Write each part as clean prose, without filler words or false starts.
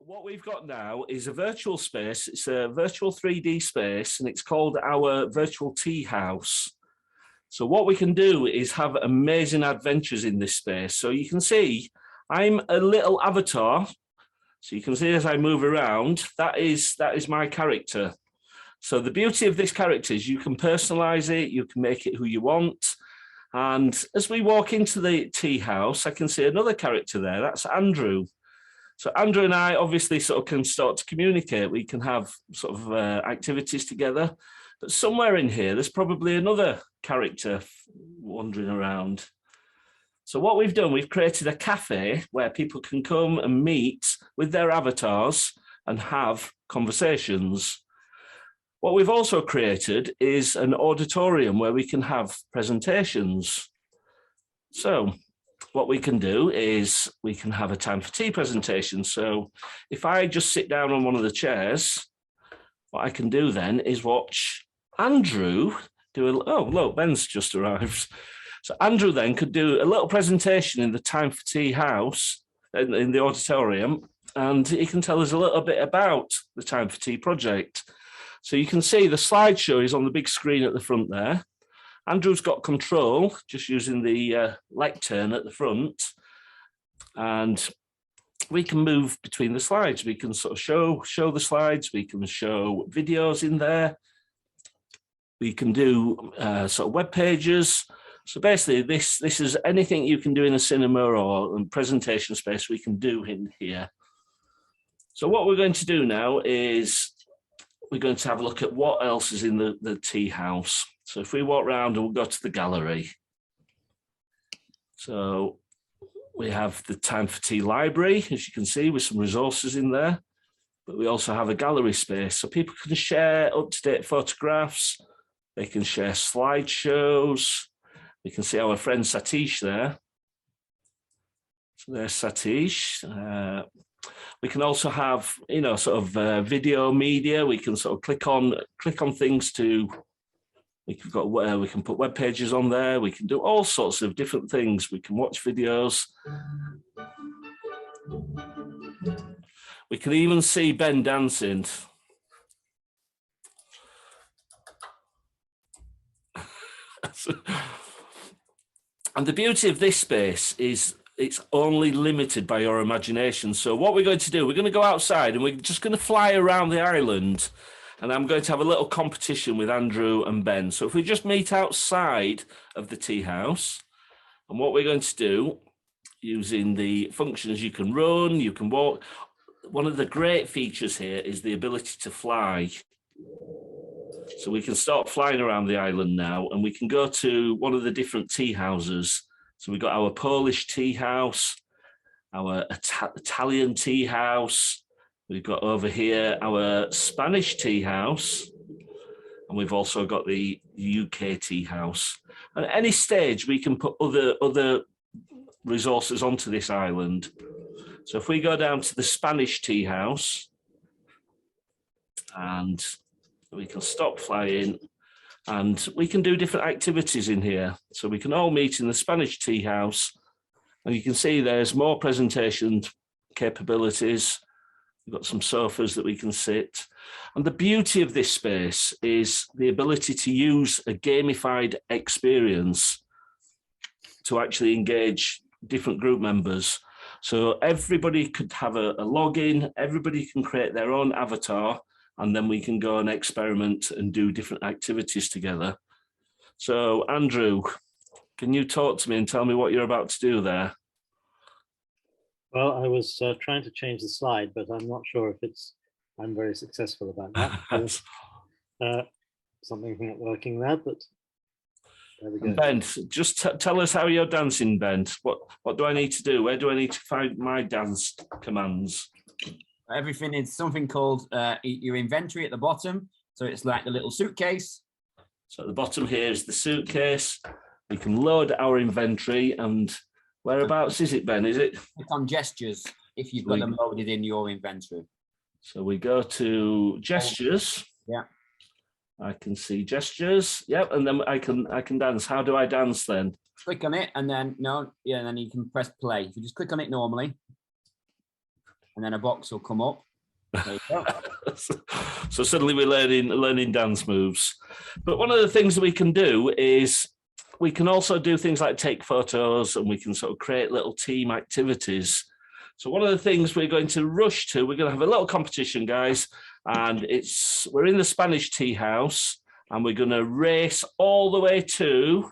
what we've got now is a virtual space. It's a virtual 3D space, and it's called our Virtual TeaHouse. So what we can do is have amazing adventures in this space. So you can see I'm a little avatar. So you can see as I move around, that is my character. So the beauty of this character is you can personalize it, you can make it who you want. And as we walk into the tea house, I can see another character there. That's Andrew. So Andrew and I obviously sort of can start to communicate. We can have sort of activities together. But somewhere in here, there's probably another character wandering around. So what we've done, we've created a cafe where people can come and meet with their avatars and have conversations. What we've also created is an auditorium where we can have presentations. So what we can do is we can have a time for tea presentation. So if I just sit down on one of the chairs, what I can do then is watch Andrew do a, oh, look, Ben's just arrived. So Andrew then could do a little presentation in the Time for Tea house, in the auditorium, and he can tell us a little bit about the Time for Tea project. So you can see the slideshow is on the big screen at the front there. Andrew's got control, just using the lectern at the front. And we can move between the slides. We can sort of show the slides. We can show videos in there. We can do sort of web pages. So basically, this is anything you can do in a cinema or a presentation space we can do in here. So what we're going to do now is we're going to have a look at what else is in the tea house. So if we walk around and we'll go to the gallery. So we have the Time for Tea library, as you can see, with some resources in there. But we also have a gallery space. So people can share up-to-date photographs. They can share slideshows. We can see our friend Satish there. So there's Satish. We can also have, you know, sort of video media. We can sort of click on things to. We can put web pages on there. We can do all sorts of different things. We can watch videos. We can even see Ben dancing. And the beauty of this space is it's only limited by your imagination. So what we're going to do, we're going to go outside and we're just going to fly around the island, and I'm going to have a little competition with Andrew and Ben. So if we just meet outside of the tea house, and what we're going to do, using the functions, you can run, you can walk. One of the great features here is the ability to fly. So we can start flying around the island now, and we can go to one of the different tea houses. So we've got our Polish tea house, our Italian tea house. We've got over here our Spanish tea house, and we've also got the UK tea house. And at any stage, we can put other resources onto this island. So if we go down to the Spanish tea house, and we can stop flying, and we can do different activities in here. So we can all meet in the Spanish tea house, and you can see there's more presentation capabilities. We've got some sofas that we can sit. And the beauty of this space is the ability to use a gamified experience to actually engage different group members. So everybody could have a login, everybody can create their own avatar, and then we can go and experiment and do different activities together. So Andrew, can you talk to me and tell me what you're about to do there? Well, I was trying to change the slide, but I'm not sure if I'm very successful about that. Something's not working there, but there we go. Ben, just tell us how you're dancing, Ben. What do I need to do? Where do I need to find my dance commands? Everything is something called your inventory at the bottom. So it's like the little suitcase. So at the bottom here is the suitcase. We can load our inventory, and whereabouts is it, Ben? Is it? Click on gestures if you've got them loaded in your inventory. So we go to gestures. Yeah. I can see gestures. Yep, and then I can dance. How do I dance then? Click on it, and then and then you can press play. If you just click on it normally. and then a box will come up. There you go. So suddenly we're learning dance moves. But one of the things that we can do is we can also do things like take photos, and we can sort of create little team activities. So one of the things we're going to rush to, we're going to have a little competition, guys, and we're in the Spanish tea house, and we're going to race all the way to,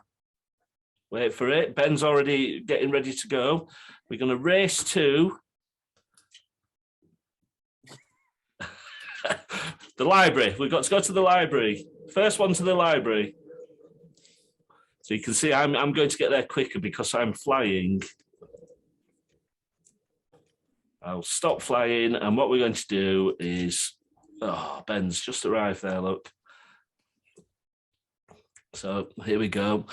wait for it, Ben's already getting ready to go. We're going to race to the library. We've got to go to the library. First one to the library. So you can see I'm going to get there quicker because I'm flying. I'll stop flying, and what we're going to do is, oh, Ben's just arrived there, look. So here we go.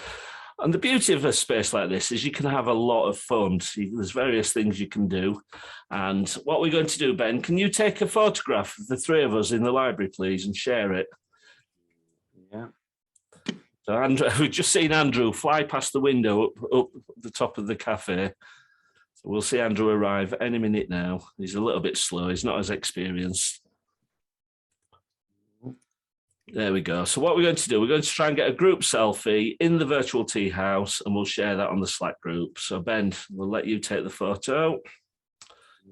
And the beauty of a space like this is you can have a lot of fun. There's various things you can do. And what we're going to do, Ben, can you take a photograph of the three of us in the library, please, and share it? Yeah. So Andrew, we've just seen Andrew fly past the window up the top of the cafe. So we'll see Andrew arrive any minute now. He's a little bit slow. He's not as experienced. There we go. So what we're going to do, we're going to try and get a group selfie in the virtual tea house, and we'll share that on the Slack group. So Ben, we'll let you take the photo.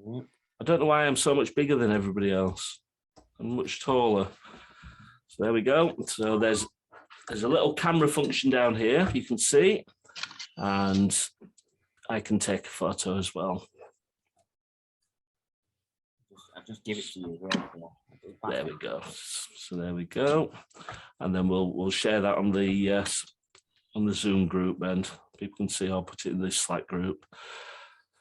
I don't know why I'm so much bigger than everybody else. I'm much taller. So there we go. So there's a little camera function down here, you can see, and I can take a photo as well. I'll just give it to you. There we go. So there we go, and then we'll share that on the Zoom group, and people can see. I'll put it in this Slack group.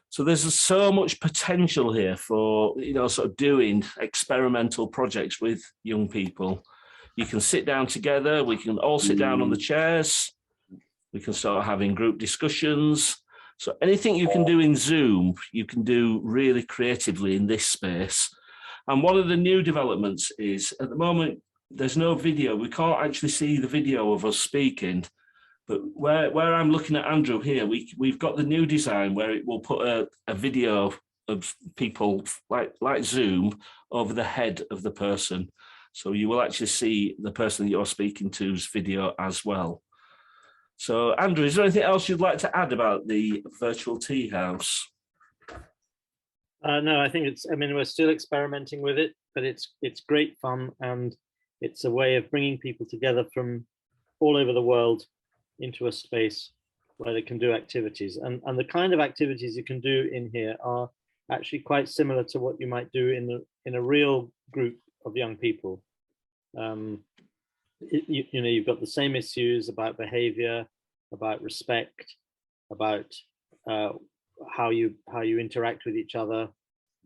So there's so much potential here for sort of doing experimental projects with young people. You can sit down together. We can all sit down on the chairs. We can start having group discussions. So anything you can do in Zoom, you can do really creatively in this space. And one of the new developments is, at the moment, there's no video. We can't actually see the video of us speaking. But where I'm looking at Andrew here, we've got the new design where it will put a video of people like Zoom over the head of the person. So you will actually see the person that you're speaking to's video as well. So Andrew, is there anything else you'd like to add about the virtual tea house? No, I think we're still experimenting with it, but it's great fun, and it's a way of bringing people together from all over the world into a space where they can do activities. And the kind of activities you can do in here are actually quite similar to what you might do in a real group of young people. You've got the same issues about behavior, about respect, about how you interact with each other,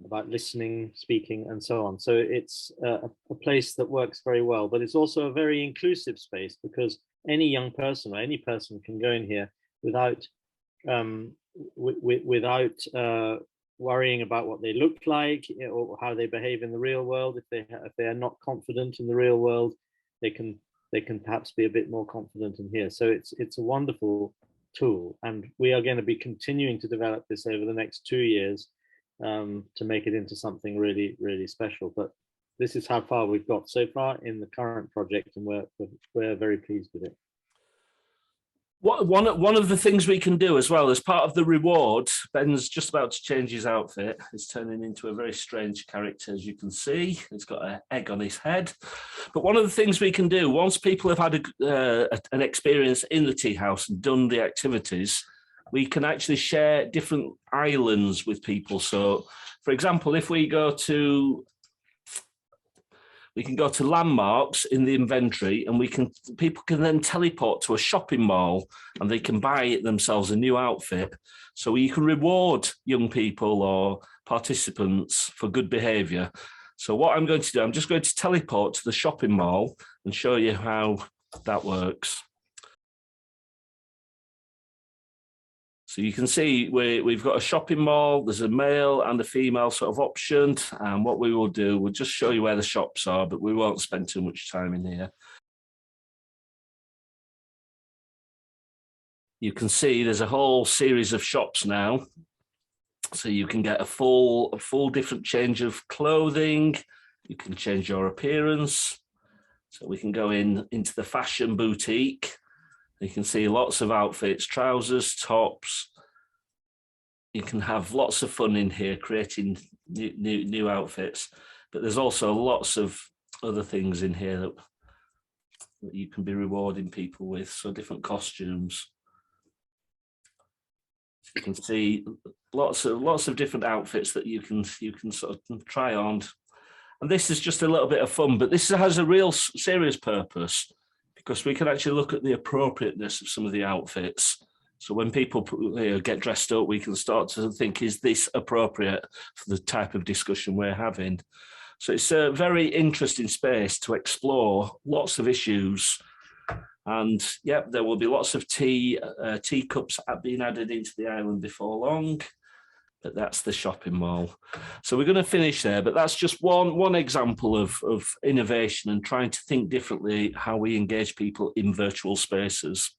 about listening, speaking, and so on. So it's a place that works very well, but it's also a very inclusive space, because any young person or any person can go in here without worrying about what they look like or how they behave in the real world. If they are not confident in the real world, they can perhaps be a bit more confident in here. So it's a wonderful tool, and we are going to be continuing to develop this over the next 2 years to make it into something really, really special. But this is how far we've got so far in the current project, and we're very pleased with it. One of the things we can do as well as part of the reward, Ben's just about to change his outfit. He's turning into a very strange character, as you can see. He's got an egg on his head. But one of the things we can do, once people have had an experience in the tea house and done the activities, we can actually share different islands with people. So, for example, if we go to landmarks in the inventory, and people can then teleport to a shopping mall, and they can buy themselves a new outfit. So you can reward young people or participants for good behavior. So what I'm going to do, I'm just going to teleport to the shopping mall and show you how that works. So you can see we've got a shopping mall, there's a male and a female sort of option. And what we will do, we'll just show you where the shops are, but we won't spend too much time in here. You can see there's a whole series of shops now. So you can get a full different change of clothing. You can change your appearance. So we can go into the fashion boutique. You can see lots of outfits, trousers, tops. You can have lots of fun in here creating new outfits. But there's also lots of other things in here that you can be rewarding people with. So different costumes. You can see lots of different outfits that you can sort of try on. And this is just a little bit of fun, but this has a real serious purpose, because we can actually look at the appropriateness of some of the outfits. So when people get dressed up, we can start to think, is this appropriate for the type of discussion we're having? So it's a very interesting space to explore lots of issues. And yeah, there will be lots of teacups being added into the island before long. But that's the shopping mall. So we're going to finish there, but that's just one example of innovation and trying to think differently how we engage people in virtual spaces.